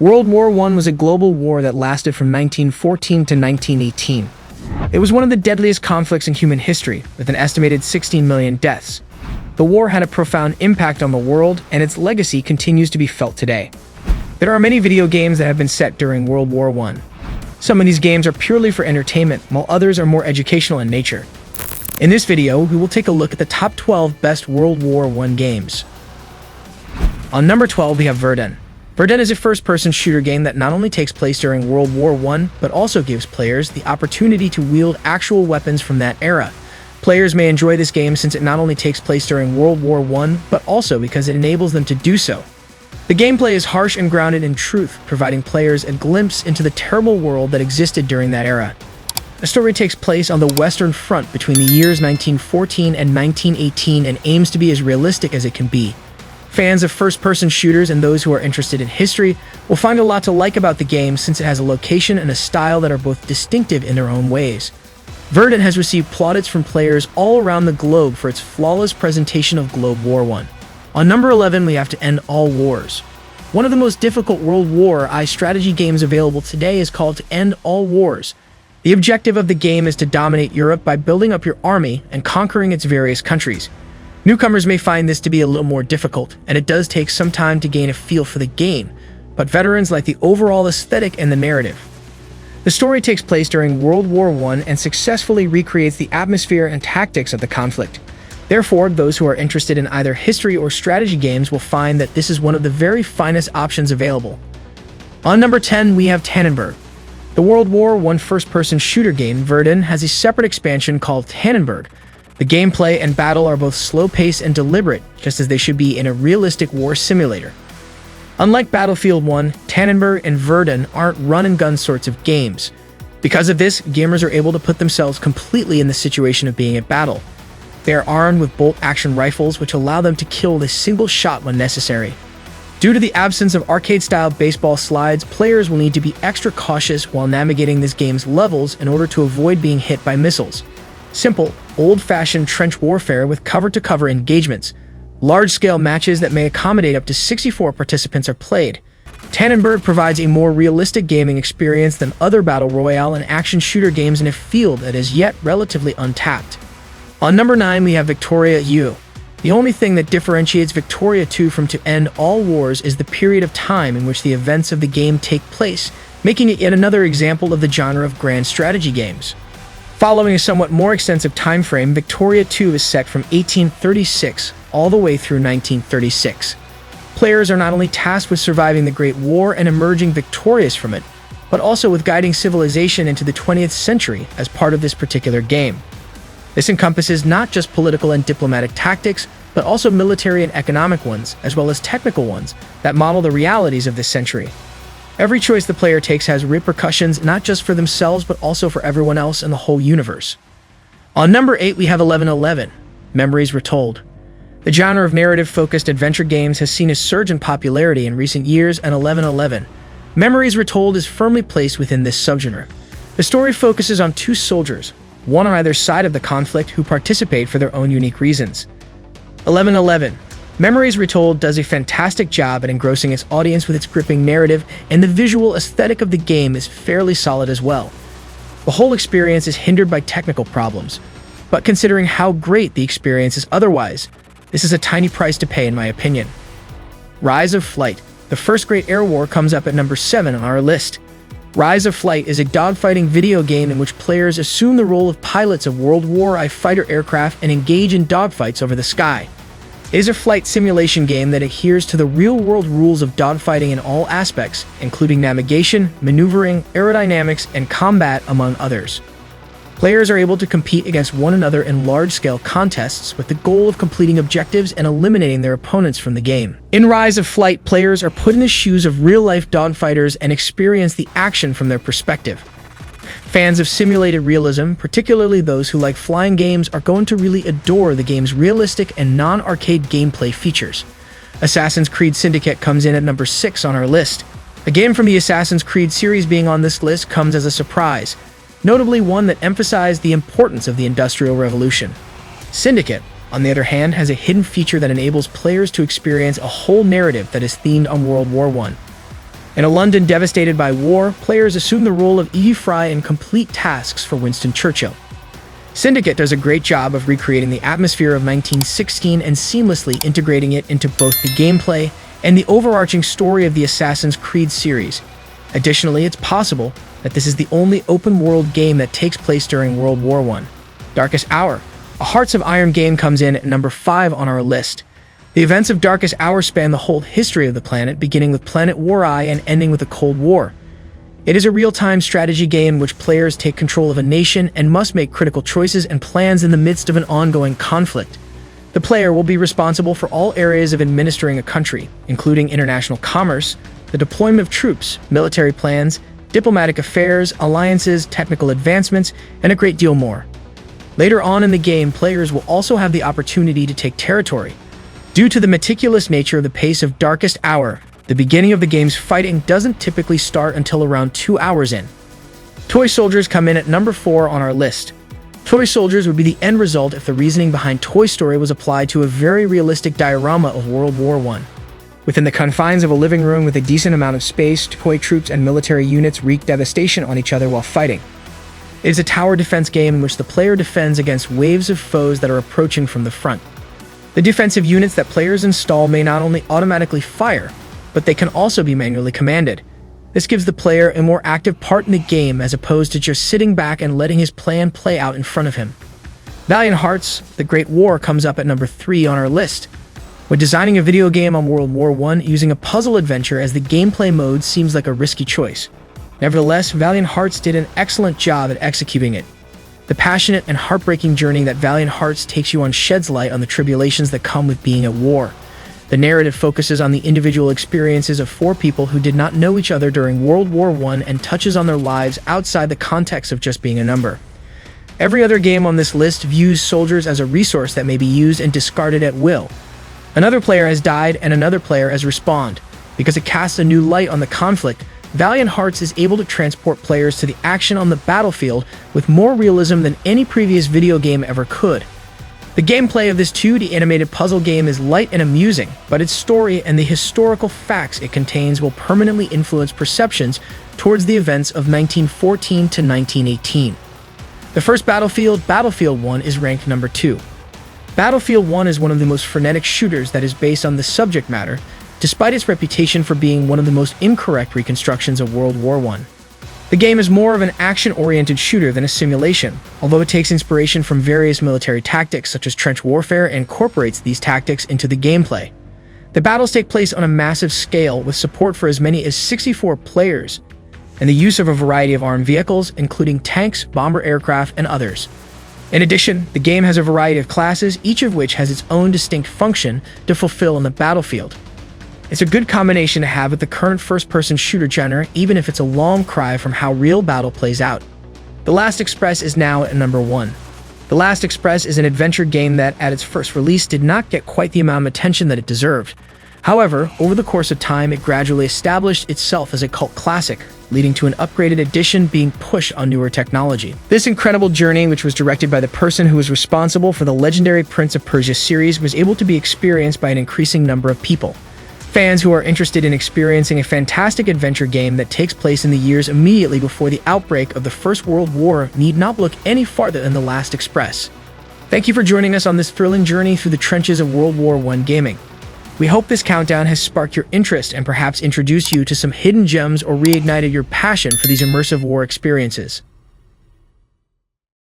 World War I was a global war that lasted from 1914 to 1918. It was one of the deadliest conflicts in human history, with an estimated 16 million deaths. The war had a profound impact on the world, and its legacy continues to be felt today. There are many video games that have been set during World War I. Some of these games are purely for entertainment, while others are more educational in nature. In this video, we will take a look at the top 12 best World War I games. On number 12, we have Verdun. Verdun is a first-person shooter game that not only takes place during World War I, but also gives players the opportunity to wield actual weapons from that era. Players may enjoy this game since it not only takes place during World War I, but also because it enables them to do so. The gameplay is harsh and grounded in truth, providing players a glimpse into the terrible world that existed during that era. The story takes place on the Western Front between the years 1914 and 1918 and aims to be as realistic as it can be. Fans of first-person shooters and those who are interested in history will find a lot to like about the game since it has a location and a style that are both distinctive in their own ways. Verdun has received plaudits from players all around the globe for its flawless presentation of Globe War I. On number 11, we have To End All Wars. One of the most difficult World War I strategy games available today is called To End All Wars. The objective of the game is to dominate Europe by building up your army and conquering its various countries. Newcomers may find this to be a little more difficult, and it does take some time to gain a feel for the game, but veterans like the overall aesthetic and the narrative. The story takes place during World War I and successfully recreates the atmosphere and tactics of the conflict. Therefore, those who are interested in either history or strategy games will find that this is one of the very finest options available. On number 10, we have Tannenberg. The World War I first-person shooter game Verdun has a separate expansion called Tannenberg. The gameplay and battle are both slow-paced and deliberate, just as they should be in a realistic war simulator. Unlike Battlefield 1, Tannenberg and Verdun aren't run-and-gun sorts of games. Because of this, gamers are able to put themselves completely in the situation of being at battle. They are armed with bolt-action rifles, which allow them to kill with a single shot when necessary. Due to the absence of arcade-style baseball slides, players will need to be extra cautious while navigating this game's levels in order to avoid being hit by missiles. Simple, old-fashioned trench warfare with cover-to-cover engagements. Large-scale matches that may accommodate up to 64 participants are played. Tannenberg provides a more realistic gaming experience than other battle royale and action shooter games in a field that is yet relatively untapped. On number 9, we have Victoria U. The only thing that differentiates Victoria 2 from To End All Wars is the period of time in which the events of the game take place, making it yet another example of the genre of grand strategy games. Following a somewhat more extensive time frame, Victoria 2 is set from 1836 all the way through 1936. Players are not only tasked with surviving the Great War and emerging victorious from it, but also with guiding civilization into the 20th century as part of this particular game. This encompasses not just political and diplomatic tactics, but also military and economic ones, as well as technical ones that model the realities of this century. Every choice the player takes has repercussions not just for themselves, but also for everyone else in the whole universe. On number 8, we have 1111, Memories Retold. The genre of narrative-focused adventure games has seen a surge in popularity in recent years, and 1111, Memories Retold is firmly placed within this subgenre. The story focuses on two soldiers, one on either side of the conflict, who participate for their own unique reasons. 1111, Memories Retold does a fantastic job at engrossing its audience with its gripping narrative, and the visual aesthetic of the game is fairly solid as well. The whole experience is hindered by technical problems, but considering how great the experience is otherwise, this is a tiny price to pay in my opinion. Rise of Flight, the first great air war, comes up at number 7 on our list. Rise of Flight is a dogfighting video game in which players assume the role of pilots of World War I fighter aircraft and engage in dogfights over the sky. It is a flight simulation game that adheres to the real-world rules of dogfighting in all aspects, including navigation, maneuvering, aerodynamics, and combat, among others. Players are able to compete against one another in large-scale contests with the goal of completing objectives and eliminating their opponents from the game. In Rise of Flight, players are put in the shoes of real-life dogfighters and experience the action from their perspective. Fans of simulated realism, particularly those who like flying games, are going to really adore the game's realistic and non-arcade gameplay features. Assassin's Creed Syndicate comes in at number 6 on our list. A game from the Assassin's Creed series being on this list comes as a surprise, notably one that emphasized the importance of the Industrial Revolution. Syndicate, on the other hand, has a hidden feature that enables players to experience a whole narrative that is themed on World War I. In a London devastated by war, players assume the role of Evie Fry and complete tasks for Winston Churchill. Syndicate does a great job of recreating the atmosphere of 1916 and seamlessly integrating it into both the gameplay and the overarching story of the Assassin's Creed series. Additionally, it's possible that this is the only open-world game that takes place during World War I. Darkest Hour. A Hearts of Iron game comes in at number 5 on our list. The events of Darkest Hour span the whole history of the planet, beginning with Planet War-I and ending with the Cold War. It is a real-time strategy game in which players take control of a nation and must make critical choices and plans in the midst of an ongoing conflict. The player will be responsible for all areas of administering a country, including international commerce, the deployment of troops, military plans, diplomatic affairs, alliances, technical advancements, and a great deal more. Later on in the game, players will also have the opportunity to take territory. Due to the meticulous nature of the pace of Darkest Hour, the beginning of the game's fighting doesn't typically start until around 2 hours in. Toy Soldiers come in at number 4 on our list. Toy Soldiers would be the end result if the reasoning behind Toy Story was applied to a very realistic diorama of World War I. Within the confines of a living room with a decent amount of space, toy troops and military units wreak devastation on each other while fighting. It is a tower defense game in which the player defends against waves of foes that are approaching from the front. The defensive units that players install may not only automatically fire, but they can also be manually commanded. This gives the player a more active part in the game as opposed to just sitting back and letting his plan play out in front of him. Valiant Hearts: The Great War comes up at number 3 on our list. When designing a video game on World War I, using a puzzle adventure as the gameplay mode seems like a risky choice. Nevertheless, Valiant Hearts did an excellent job at executing it. The passionate and heartbreaking journey that Valiant Hearts takes you on sheds light on the tribulations that come with being at war. The narrative focuses on the individual experiences of 4 people who did not know each other during World War I and touches on their lives outside the context of just being a number. Every other game on this list views soldiers as a resource that may be used and discarded at will. Another player has died and another player has respawned. Because it casts a new light on the conflict, Valiant Hearts is able to transport players to the action on the battlefield with more realism than any previous video game ever could. The gameplay of this 2D animated puzzle game is light and amusing, but its story and the historical facts it contains will permanently influence perceptions towards the events of 1914 to 1918. The first Battlefield, Battlefield 1, is ranked number 2. Battlefield 1 is one of the most frenetic shooters that is based on the subject matter, despite its reputation for being one of the most incorrect reconstructions of World War I. The game is more of an action-oriented shooter than a simulation, although it takes inspiration from various military tactics such as trench warfare and incorporates these tactics into the gameplay. The battles take place on a massive scale with support for as many as 64 players, and the use of a variety of armed vehicles, including tanks, bomber aircraft, and others. In addition, the game has a variety of classes, each of which has its own distinct function to fulfill on the battlefield. It's a good combination to have with the current first-person shooter genre, even if it's a long cry from how real battle plays out. The Last Express is now at number 1. The Last Express is an adventure game that, at its first release, did not get quite the amount of attention that it deserved. However, over the course of time, it gradually established itself as a cult classic, leading to an upgraded edition being pushed on newer technology. This incredible journey, which was directed by the person who was responsible for the legendary Prince of Persia series, was able to be experienced by an increasing number of people. Fans who are interested in experiencing a fantastic adventure game that takes place in the years immediately before the outbreak of the First World War need not look any farther than The Last Express. Thank you for joining us on this thrilling journey through the trenches of World War I gaming. We hope this countdown has sparked your interest and perhaps introduced you to some hidden gems or reignited your passion for these immersive war experiences.